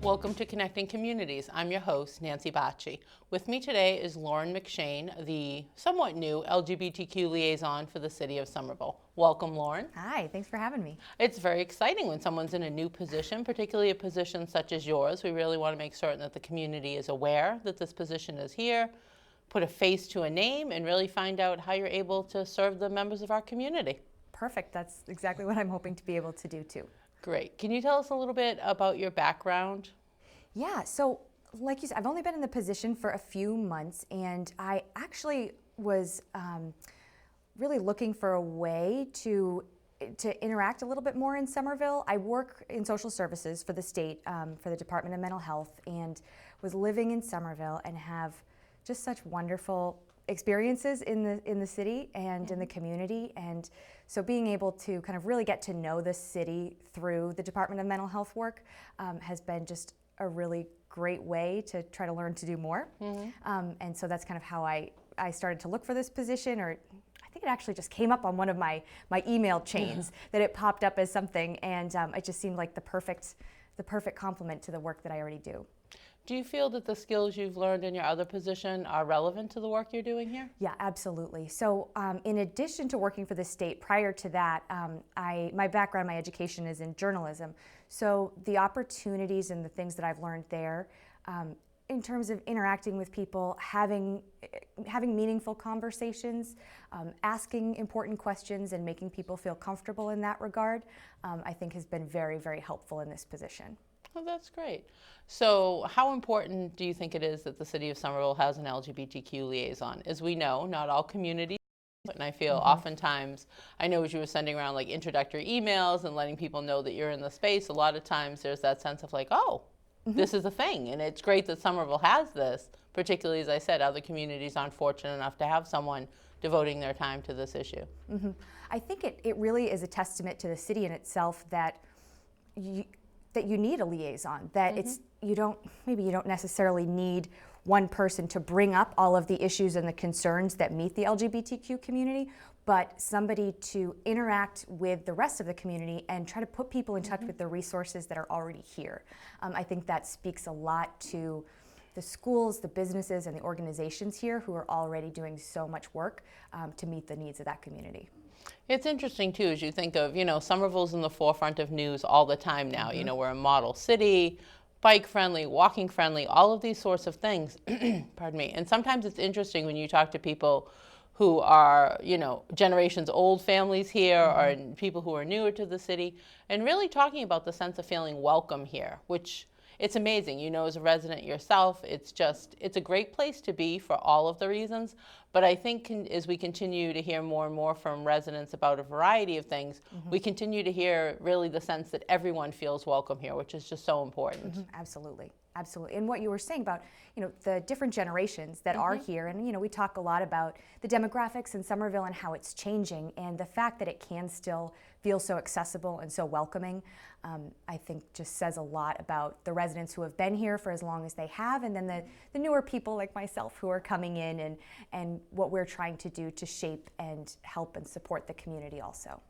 Welcome to Connecting Communities. I'm your host, Nancy Bacci. With me today is Lauren McShane, the somewhat new LGBTQ liaison for the city of Somerville. Welcome, Lauren. Hi, thanks for having me. It's very exciting when someone's in a new position, particularly a position such as yours. We really want to make certain that the community is aware that this position is here, put a face to a name, and really find out how you're able to serve the members of our community. Perfect. That's exactly what I'm hoping to be able to do too. Great. Can you tell us a little bit about your background? Yeah, so like you said, I've only been in the position for a few months, and I actually was really looking for a way to interact a little bit more in Somerville. I work in social services for the state, for the Department of Mental Health, and was living in Somerville and have just such wonderful experiences in the city and in the community. And so being able to kind of really get to know the city through the Department of Mental Health work has been just a really great way to try to learn to do more. And so that's kind of how I started to look for this position, or I think it actually just came up on one of my email chains that it popped up as something, and it just seemed like the perfect complement to the work that I already do. Do you feel that the skills you've learned in your other position are relevant to the work you're doing here? Yeah, absolutely. So in addition to working for the state, prior to that, my background, my education is in journalism. So the opportunities and the things that I've learned there, in terms of interacting with people, having meaningful conversations, asking important questions, and making people feel comfortable in that regard, I think has been very, very helpful in this position. Oh, that's great. So how important do you think it is that the city of Somerville has an LGBTQ liaison? As we know, not all communities, and I feel oftentimes, I know as you were sending around like introductory emails and letting people know that you're in the space, a lot of times there's that sense of like, oh, this is a thing. And it's great that Somerville has this, particularly, as I said, other communities aren't fortunate enough to have someone devoting their time to this issue. I think it really is a testament to the city in itself that you need a liaison, that maybe you don't necessarily need one person to bring up all of the issues and the concerns that meet the LGBTQ community, but somebody to interact with the rest of the community and try to put people in touch with the resources that are already here. I think that speaks a lot to the schools, the businesses, and the organizations here who are already doing so much work to meet the needs of that community. It's interesting too, as you think of, Somerville's in the forefront of news all the time now. We're a model city, bike friendly, walking friendly, all of these sorts of things. Pardon me. And sometimes it's interesting when you talk to people who are, generations old families here, or people who are newer to the city, and really talking about the sense of feeling welcome here, which it's amazing. As a resident yourself, it's a great place to be for all of the reasons. But I think as we continue to hear more and more from residents about a variety of things, we continue to hear really the sense that everyone feels welcome here, which is just so important. Absolutely. Absolutely. And what you were saying about, the different generations that are here, and, we talk a lot about the demographics in Somerville and how it's changing, and the fact that it can still feel so accessible and so welcoming, I think just says a lot about the residents who have been here for as long as they have, and then the newer people like myself who are coming in, and what we're trying to do to shape and help and support the community also.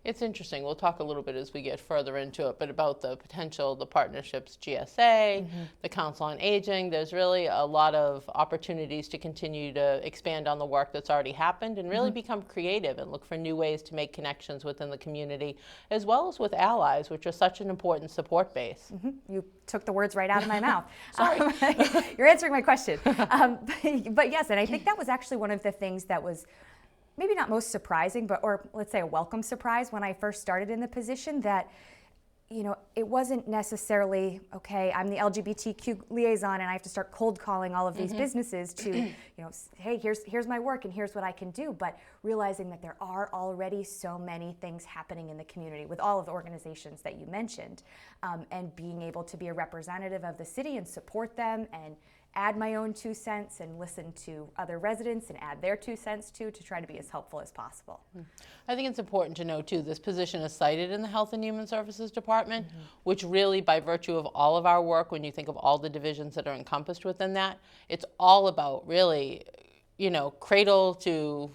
It's interesting. We'll talk a little bit as we get further into it, but about the potential, the partnerships, GSA, the Council on Aging. There's really a lot of opportunities to continue to expand on the work that's already happened and really become creative and look for new ways to make connections within the community, as well as with allies, which are such an important support base. You took the words right out of my mouth. Sorry. You're answering my question. But yes, and I think that was actually one of the things that was maybe not most surprising, or let's say a welcome surprise when I first started in the position, that it wasn't necessarily, okay, I'm the LGBTQ liaison and I have to start cold calling all of these businesses to, hey, here's my work and here's what I can do, but realizing that there are already so many things happening in the community with all of the organizations that you mentioned, and being able to be a representative of the city and support them and add my own 2 cents and listen to other residents and add their 2 cents too, to try to be as helpful as possible. I think it's important to know too, this position is cited in the Health and Human Services Department, which really, by virtue of all of our work, when you think of all the divisions that are encompassed within that, it's all about really, cradle to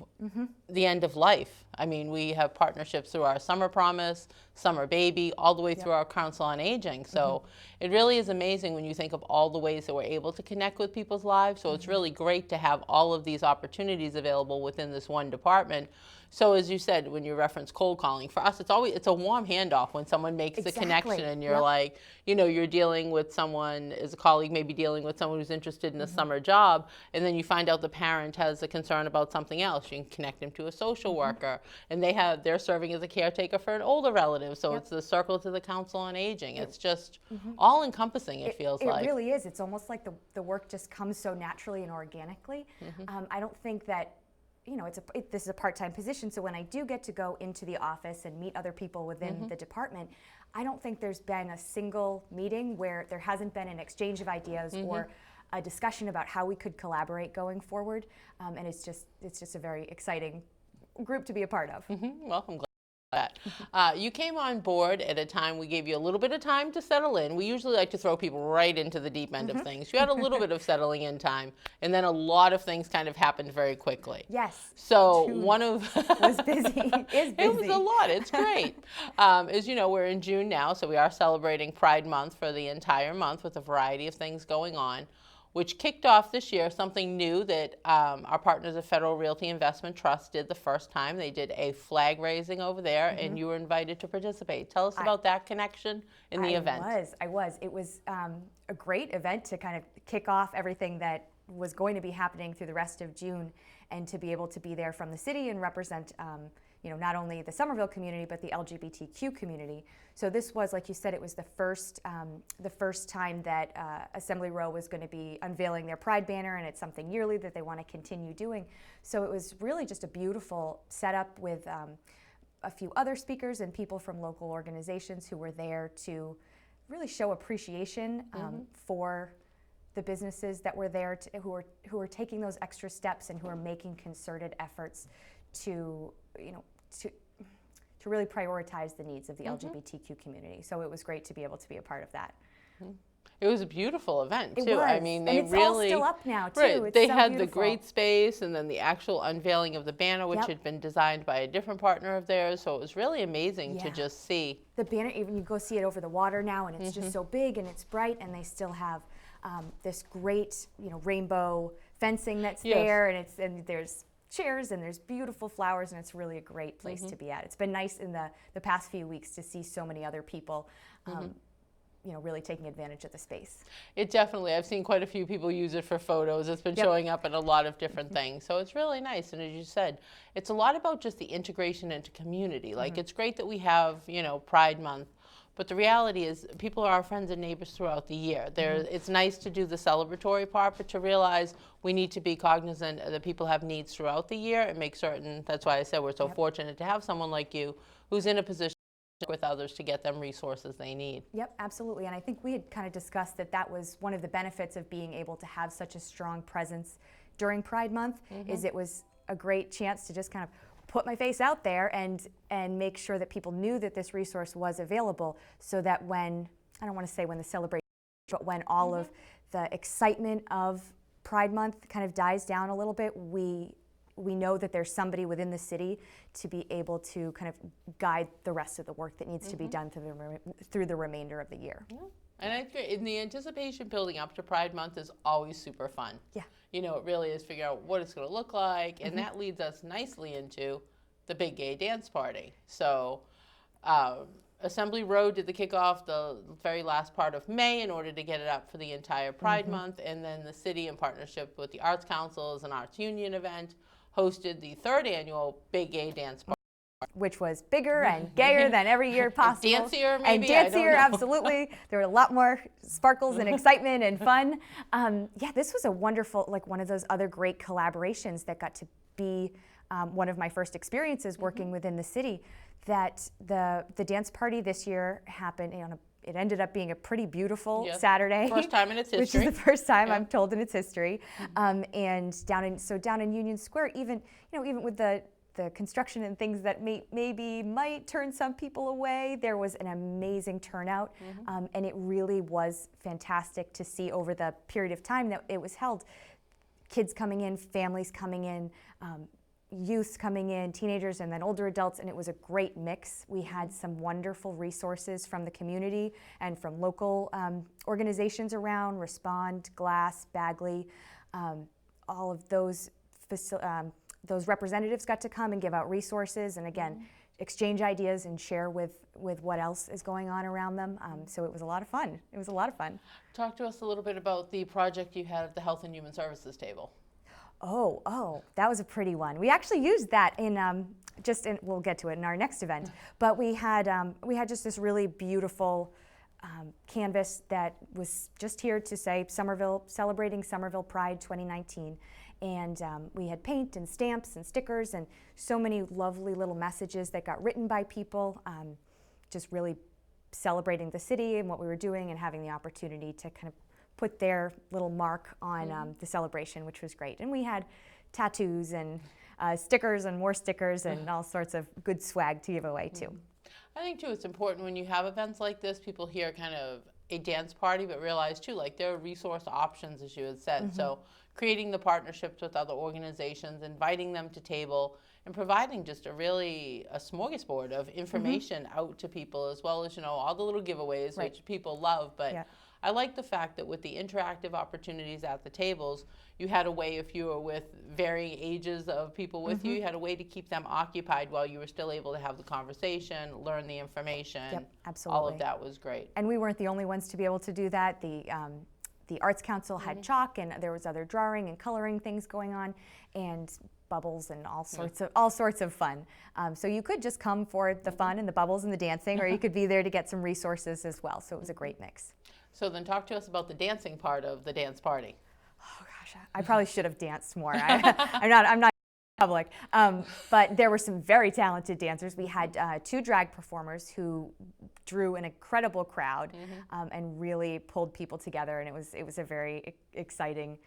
the end of life. I mean, we have partnerships through our Summer Promise, Summer Baby, all the way through our Council on Aging. So it really is amazing when you think of all the ways that we're able to connect with people's lives. So it's really great to have all of these opportunities available within this one department. So as you said, when you reference cold calling, for us, it's a warm handoff when someone makes the connection and you're like, you know, you're dealing with someone, as a colleague, maybe dealing with someone who's interested in a summer job, and then you find out the parent has a concern about something else. You can connect them to a social worker, and they're serving as a caretaker for an older relative. So it's the circle to the Council on Aging. It's just all encompassing, it feels like. It really is. It's almost like the work just comes so naturally and organically. I don't think that, you know, this is a part-time position, so when I do get to go into the office and meet other people within the department, I don't think there's been a single meeting where there hasn't been an exchange of ideas or a discussion about how we could collaborate going forward, and it's just a very exciting group to be a part of. Well, I'm glad. You came on board at a time we gave you a little bit of time to settle in. We usually like to throw people right into the deep end of things. You had a little bit of settling in time, and then a lot of things kind of happened very quickly. Yes. So June one of was busy. Is busy. It was a lot. It's great. As you know, we're in June now, so we are celebrating Pride Month for the entire month with a variety of things going on, which kicked off this year something new that our partners at Federal Realty Investment Trust did the first time. They did a flag raising over there, and you were invited to participate. Tell us about that connection in the event. I was. It was a great event to kind of kick off everything that was going to be happening through the rest of June, and to be able to be there from the city and represent you know, not only the Somerville community, but the LGBTQ community. So this was, like you said, it was the first time that Assembly Row was going to be unveiling their Pride banner, and it's something yearly that they want to continue doing. So it was really just a beautiful setup with a few other speakers and people from local organizations who were there to really show appreciation for the businesses that were there, who are taking those extra steps and who are making concerted efforts to, you know, to really prioritize the needs of the LGBTQ community. So it was great to be able to be a part of that. It was a beautiful event too. It was. I mean, they and it's really all still up now too. Right. It's they so had beautiful. the great space, and then the actual unveiling of the banner, which had been designed by a different partner of theirs. So it was really amazing to just see the banner. Even you go see it over the water now, and it's just so big and it's bright, and they still have this great, you know, rainbow fencing that's there, and there's chairs and there's beautiful flowers, and it's really a great place to be at. It's been nice in the past few weeks to see so many other people you know, really taking advantage of the space. It definitely, I've seen quite a few people use it for photos. It's been showing up in a lot of different things. So it's really nice. And as you said, it's a lot about just the integration into community. Like it's great that we have, you know, Pride Month, but the reality is people are our friends and neighbors throughout the year. It's nice to do the celebratory part, but to realize we need to be cognizant that people have needs throughout the year and make certain, that's why I said we're so fortunate to have someone like you who's in a position with others to get them resources they need. Yep, absolutely. And I think we had kind of discussed that that was one of the benefits of being able to have such a strong presence during Pride Month, is it was a great chance to just kind of put my face out there and make sure that people knew that this resource was available, so that when, I don't want to say when the celebration, but when all of the excitement of Pride Month kind of dies down a little bit, we know that there's somebody within the city to be able to kind of guide the rest of the work that needs to be done through the remainder of the year. Yeah. And I think in the anticipation building up to Pride Month is always super fun. Yeah. You know, it really is figuring out what it's going to look like, and that leads us nicely into the big gay dance party. So Assembly Row did the kickoff the very last part of May in order to get it up for the entire Pride Month, and then the city, in partnership with the Arts Council as an arts union event, hosted the third annual Big Gay Dance Party. Which was bigger and gayer than every year possible. Dancier, maybe? And dancier, absolutely. There were a lot more sparkles and excitement and fun. Yeah, this was a wonderful, like one of those other great collaborations that got to be one of my first experiences working within the city. That the dance party this year happened on it ended up being a pretty beautiful Saturday. First time in its history. Which is the first time I'm told in its history. And down in Union Square, even with the construction and things that might turn some people away, there was an amazing turnout, and it really was fantastic to see over the period of time that it was held. Kids coming in, families coming in, youth coming in, teenagers, and then older adults, and it was a great mix. We had some wonderful resources from the community and from local organizations around, Respond, Glass, Bagley. All of those representatives got to come and give out resources, and again, exchange ideas and share with what else is going on around them. So it was a lot of fun. It was a lot of fun. Talk to us a little bit about the project you had at the Health and Human Services table. Oh, that was a pretty one. We actually used that we'll get to it in our next event, but we had just this really beautiful canvas that was just here to say Somerville, celebrating Somerville Pride 2019. And we had paint and stamps and stickers and so many lovely little messages that got written by people, just really celebrating the city and what we were doing and having the opportunity to kind of put their little mark on the celebration, which was great. And we had tattoos and stickers and more stickers and all sorts of good swag to give away too. I think too it's important when you have events like this, people hear kind of a dance party, but realize too, like there are resource options, as you had said. So creating the partnerships with other organizations, inviting them to table, and providing just a smorgasbord of information out to people, as well as, all the little giveaways, which people love. But I like the fact that with the interactive opportunities at the tables, you had a way, if you were with varying ages of people with you, you had a way to keep them occupied while you were still able to have the conversation, learn the information. Yep, absolutely. All of that was great. And we weren't the only ones to be able to do that. The Arts Council had chalk, and there was other drawing and coloring things going on, and bubbles and all sorts of fun. So you could just come for the fun and the bubbles and the dancing, or you could be there to get some resources as well. So it was a great mix. So then talk to us about the dancing part of the dance party. Oh gosh, I probably should have danced more. I'm not public, but there were some very talented dancers. We had 2 drag performers who drew an incredible crowd and really pulled people together, and it was a very exciting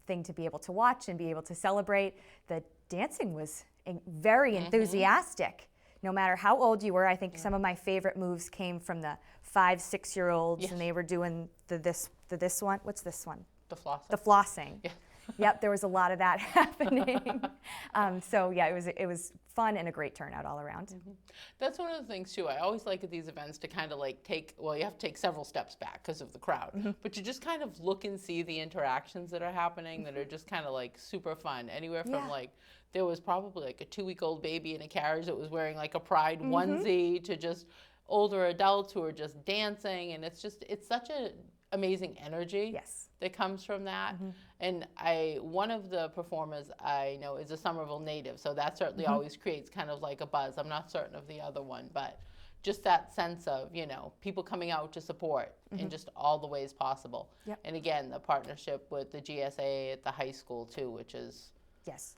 thing to be able to watch and be able to celebrate. The dancing was very enthusiastic. No matter how old you were, I think some of my favorite moves came from the 5-6-year-olds, and they were doing this one. What's this one? The flossing. The flossing. Yeah. Yep, there was a lot of that happening. So yeah, it was fun and a great turnout all around. That's one of the things too. I always like at these events to kind of like you have to take several steps back because of the crowd, but you just kind of look and see the interactions that are happening that are just kind of like super fun. Anywhere from like, there was probably like a 2-week-old baby in a carriage that was wearing like a pride onesie to just older adults who are just dancing, and it's such an amazing energy that comes from that. And one of the performers I know is a Somerville native, so that certainly always creates kind of like a buzz. I'm not certain of the other one, but just that sense of, people coming out to support in just all the ways possible. And again, the partnership with the GSA at the high school too, which is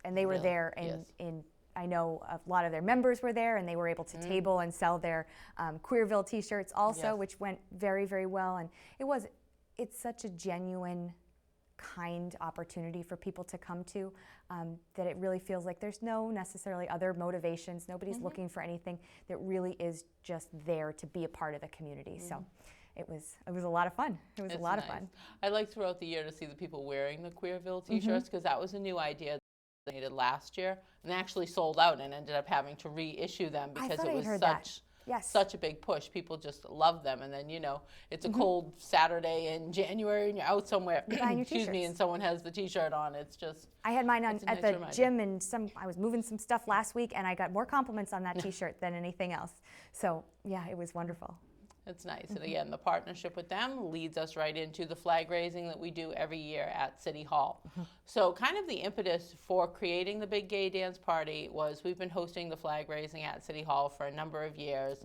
and they were there, and I know a lot of their members were there, and they were able to table and sell their Queerville t-shirts also, which went very, very well. And it's such a genuine, kind opportunity for people to come to, that it really feels like there's no necessarily other motivations. Nobody's looking for anything. That really is just there to be a part of the community. So it was a lot of fun. It was a lot of fun. I like throughout the year to see the people wearing the Queerville t-shirts, because that was a new idea they did last year, and they actually sold out and ended up having to reissue them because it was such a big push. People just loved them, and then it's a cold Saturday in January and you're out somewhere and someone has the t-shirt on. It's just, I had mine on at the gym, and I was moving some stuff last week, and I got more compliments on that t-shirt than anything else. So yeah, it was wonderful. It's nice. And again, the partnership with them leads us right into the flag raising that we do every year at City Hall. So kind of the impetus for creating the Big Gay Dance Party was we've been hosting the flag raising at City Hall for a number of years.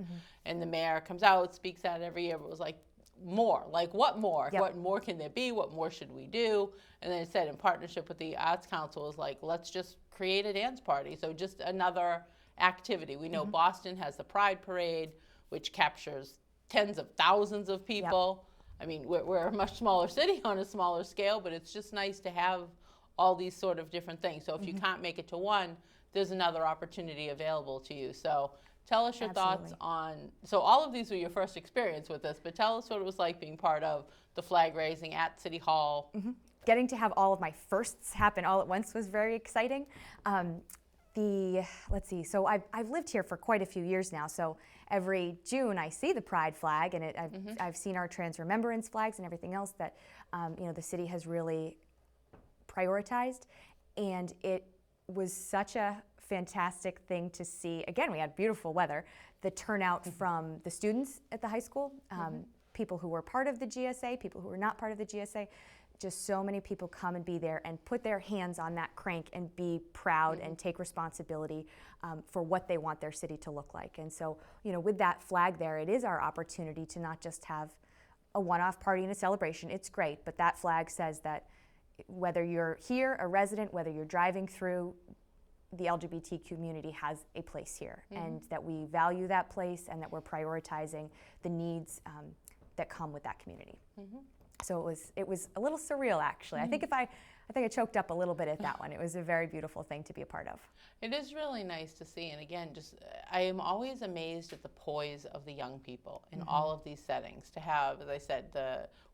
And the mayor comes out, speaks at it every year, but was like, more. Like, what more? What more can there be? What more should we do? And then it said, in partnership with the Arts Council, is like, let's just create a dance party. So just another activity. We know Boston has the Pride Parade, which captures tens of thousands of people. I mean, we're a much smaller city on a smaller scale, but it's just nice to have all these sort of different things. So if you can't make it to one, there's another opportunity available to you. So tell us your thoughts on, so all of these were your first experience with this, but tell us what it was like being part of the flag raising at City Hall. Getting to have all of my firsts happen all at once was very exciting. let's see, so I've lived here for quite a few years now, so every June I see the pride flag, and I've seen our trans remembrance flags and everything else that the city has really prioritized, and it was such a fantastic thing to see. Again, we had beautiful weather. The turnout from the students at the high school, people who were part of the GSA, people who were not part of the GSA, just so many people come and be there and put their hands on that crank and be proud and take responsibility for what they want their city to look like. And so, with that flag there, it is our opportunity to not just have a one-off party and a celebration. It's great, but that flag says that whether you're here, a resident, whether you're driving through, the LGBT community has a place here, and that we value that place, and that we're prioritizing the needs that come with that community. So it was a little surreal, actually. I think I choked up a little bit at that one. It was a very beautiful thing to be a part of. It is really nice to see, and again, I am always amazed at the poise of the young people in all of these settings. To have, as I said,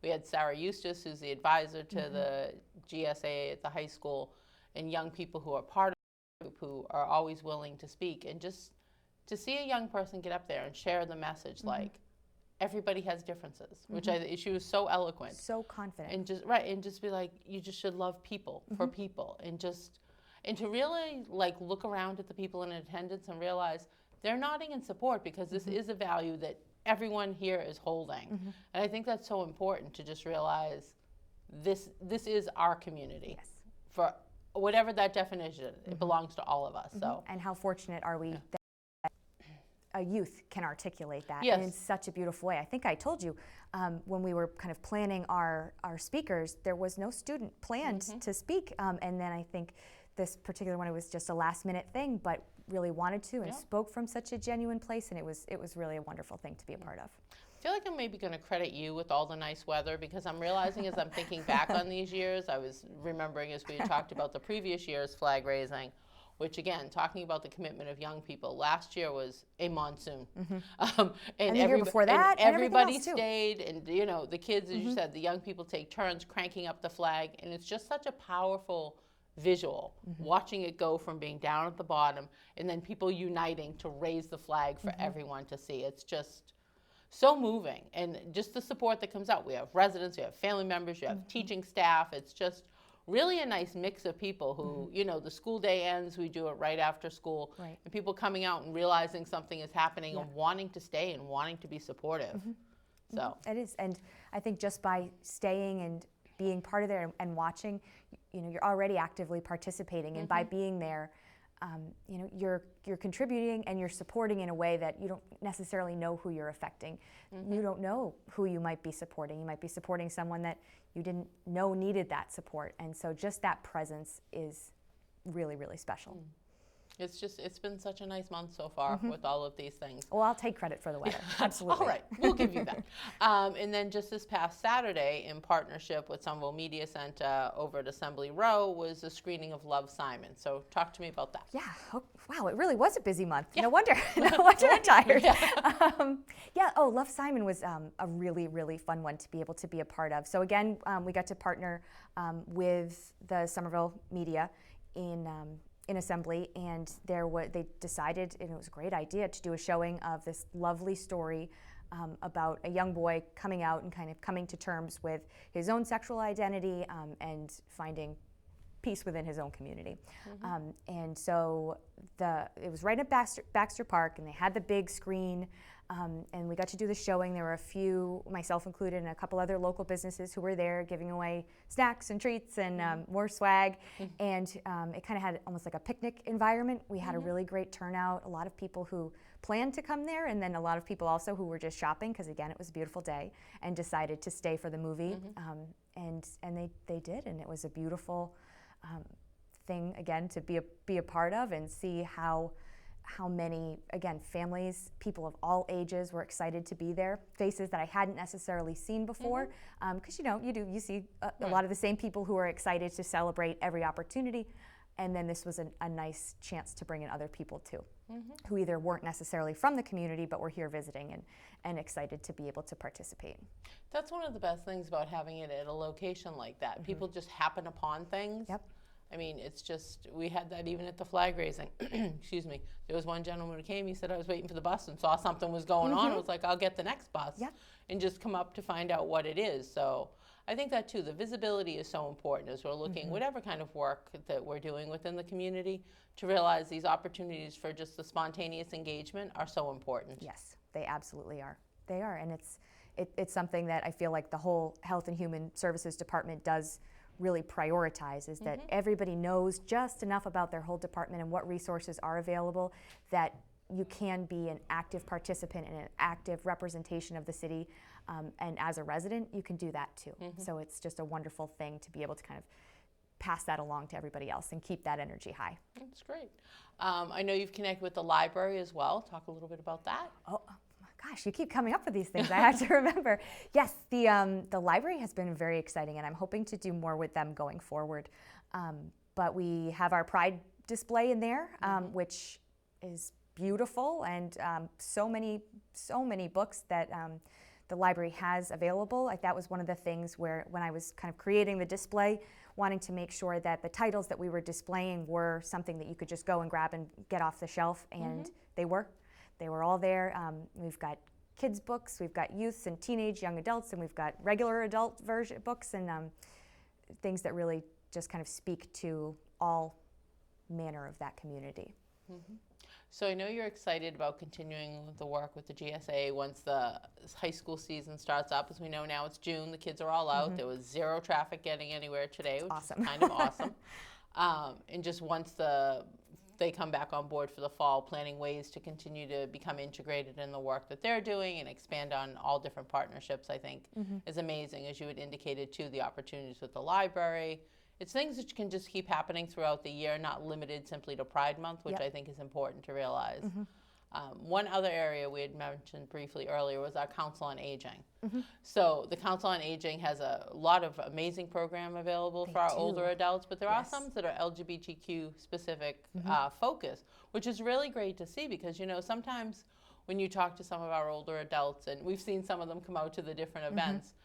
we had Sarah Eustace, who's the advisor to the GSA at the high school, and young people who are part of the group who are always willing to speak, and just to see a young person get up there and share the message like, everybody has differences, which she was so eloquent, so confident, and just be like, you just should love people for people, and to really look around at the people in attendance and realize they're nodding in support, because this is a value that everyone here is holding, and I think that's so important to just realize this is our community. Yes. For whatever that definition is, it belongs to all of us. So, and how fortunate are we that a youth can articulaate that Yes. in such a beautiful way. I think I told you when we were kind of planning our speakers, there was no student planned to speak, and then I think this particular one, it was just a last minute thing, but really wanted to and spoke from such a genuine place, and it was really a wonderful thing to be a part of. I feel like I'm maybe going to credit you with all the nice weather, because I'm realizing as I'm thinking back on these years, I was remembering as we had talked about the previous year's flag raising, which again, talking about the commitment of young people, last year was a monsoon. And the year before that, and everybody else too. stayed, and the kids, as you said, the young people take turns cranking up the flag, and it's just such a powerful visual, watching it go from being down at the bottom, and then people uniting to raise the flag for everyone to see. It's just so moving, and just the support that comes out. We have residents, we have family members, you have teaching staff. It's just really a nice mix of people who, the school day ends, we do it right after school, and people coming out and realizing something is happening and wanting to stay and wanting to be supportive. So It is, and I think just by staying and being part of there and watching, you're already actively participating, and by being there, you're contributing and you're supporting in a way that you don't necessarily know who you're affecting. You don't know who you might be supporting. You might be supporting someone that you didn't know needed that support, and so just that presence is really, really special. it's been such a nice month so far with all of these things. Well, I'll take credit for the weather. Absolutely. All right, we'll give you that. And then just this past Saturday, in partnership with Somerville Media Center over at Assembly Row, was a screening of Love, Simon. So talk to me about that. Yeah. Wow, it really was a busy month. No wonder. No wonder I'm tired. Love, Simon was a really, really fun one to be able to be a part of. So again, we got to partner with the Somerville Media in Assembly, and they decided, and it was a great idea, to do a showing of this lovely story about a young boy coming out and kind of coming to terms with his own sexual identity and finding peace within his own community. And so it was right at Baxter Park, and they had the big screen, and we got to do the showing. There were a few, myself included, and a couple other local businesses who were there giving away snacks and treats and more swag, and it kind of had almost like a picnic environment. We had a really great turnout, a lot of people who planned to come there, and then a lot of people also who were just shopping, because again, it was a beautiful day, and decided to stay for the movie, and they did, and it was a beautiful thing, again, to be a part of and see how many, again, families, people of all ages were excited to be there. Faces that I hadn't necessarily seen before, because you see a lot of the same people who are excited to celebrate every opportunity, and then this was a nice chance to bring in other people too, who either weren't necessarily from the community but were here visiting and excited to be able to participate. That's one of the best things about having it at a location like that. People just happen upon things. Yep. I mean, it's just, we had that even at the flag raising. Excuse me. There was one gentleman who came, he said, I was waiting for the bus and saw something was going on. I was like, I'll get the next bus and just come up to find out what it is. So I think that too, the visibility is so important as we're looking, whatever kind of work that we're doing within the community, to realize these opportunities for just the spontaneous engagement are so important. Yes, they absolutely are. They are, and it's something that I feel like the whole Health and Human Services Department does really prioritize, is that everybody knows just enough about their whole department and what resources are available that you can be an active participant and an active representation of the city, and as a resident you can do that too. So it's just a wonderful thing to be able to kind of pass that along to everybody else and keep that energy high. That's great. I know you've connected with the library as well. Talk a little bit about that. Oh my gosh, you keep coming up with these things. I have to remember. Yes, the library has been very exciting, and I'm hoping to do more with them going forward. But we have our Pride display in there, which is beautiful, and so many books that the library has available. Like, that was one of the things where, when I was kind of creating the display, wanting to make sure that the titles that we were displaying were something that you could just go and grab and get off the shelf, and they were all there. We've got kids books, we've got youth and teenage, young adults, and we've got regular adult version books, and things that really just kind of speak to all manner of that community. So I know you're excited about continuing the work with the GSA once the high school season starts up. As we know now, it's June, the kids are all out. There was zero traffic getting anywhere today, which is kind of awesome. And just once they come back on board for the fall, planning ways to continue to become integrated in the work that they're doing and expand on all different partnerships, I think is amazing. As you had indicated too, the opportunities with the library. It's things that can just keep happening throughout the year, not limited simply to Pride Month, which I think is important to realize. One other area we had mentioned briefly earlier was our Council on Aging. So the Council on Aging has a lot of amazing program available for our older adults, but there are some that are LGBTQ specific focus, which is really great to see, because, you know, sometimes when you talk to some of our older adults, and we've seen some of them come out to the different events,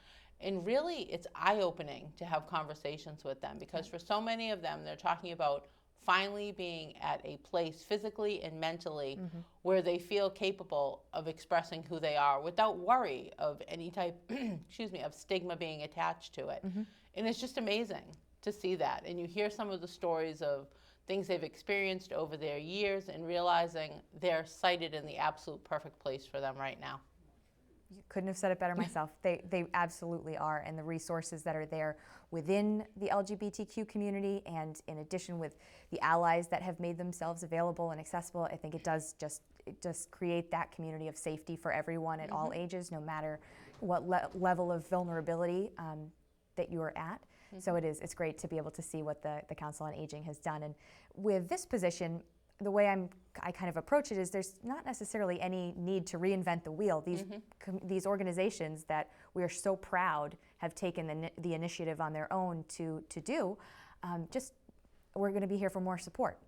and really it's eye-opening to have conversations with them, because for so many of them, they're talking about finally being at a place physically and mentally where they feel capable of expressing who they are without worry of any type, of stigma being attached to it. And it's just amazing to see that. And you hear some of the stories of things they've experienced over their years, and realizing they're sited in the absolute perfect place for them right now. You couldn't have said it better myself. They absolutely are, and the resources that are there within the LGBTQ community, and in addition with the allies that have made themselves available and accessible, I think it does just create that community of safety for everyone at all ages, no matter what level of vulnerability that you are at. So it's great to be able to see what the Council on Aging has done. And with this position, the way I kind of approach it is, there's not necessarily any need to reinvent the wheel. These organizations that we are so proud have taken the initiative on their own to do, we're going to be here for more support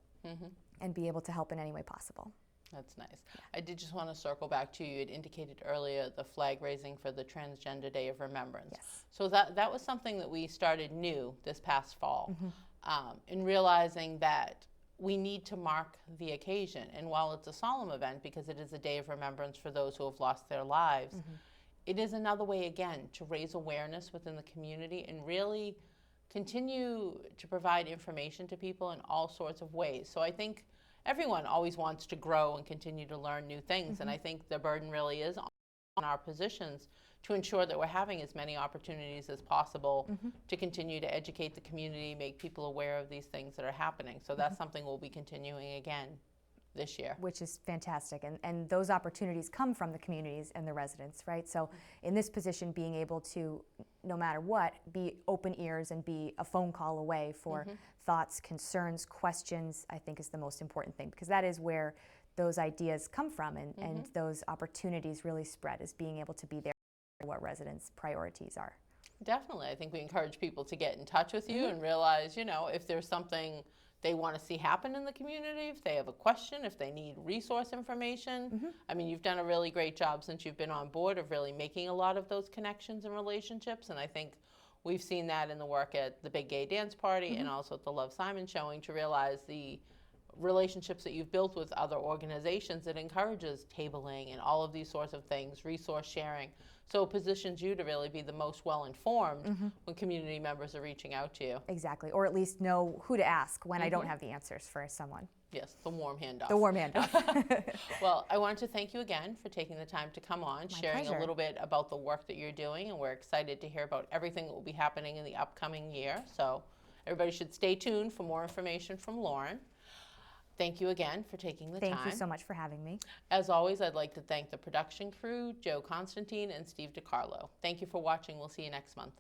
and be able to help in any way possible. That's nice. I did just want to circle back to you. You had indicated earlier the flag raising for the Transgender Day of Remembrance. Yes. So that was something that we started new this past fall, in realizing that we need to mark the occasion. And while it's a solemn event, because it is a day of remembrance for those who have lost their lives, it is another way, again, to raise awareness within the community and really continue to provide information to people in all sorts of ways. So I think everyone always wants to grow and continue to learn new things, and I think the burden really is on our positions to ensure that we're having as many opportunities as possible to continue to educate the community, make people aware of these things that are happening. So that's something we'll be continuing again this year. Which is fantastic, and those opportunities come from the communities and the residents, right? So in this position, being able to, no matter what, be open ears and be a phone call away for thoughts, concerns, questions, I think is the most important thing, because that is where those ideas come from, and those opportunities really spread, is being able to be there for what residents' priorities are. Definitely. I think we encourage people to get in touch with you and realize, you know, if there's something they want to see happen in the community, if they have a question, if they need resource information. I mean, you've done a really great job since you've been on board of really making a lot of those connections and relationships, and I think we've seen that in the work at the Big Gay Dance Party and also at the Love Simon showing, to realize the relationships that you've built with other organizations that encourages tabling and all of these sorts of things, resource sharing. So it positions you to really be the most well-informed when community members are reaching out to you. Exactly, or at least know who to ask when I don't have the answers for someone. Yes, the warm handoff. The warm handoff. Well, I want to thank you again for taking the time to come on, sharing pleasure. a little bit about the work that you're doing, and we're excited to hear about everything that will be happening in the upcoming year. So everybody should stay tuned for more information from Lauren. Thank you again for taking the time. Thank you so much for having me. As always, I'd like to thank the production crew, Joe Constantine and Steve DiCarlo. Thank you for watching. We'll see you next month.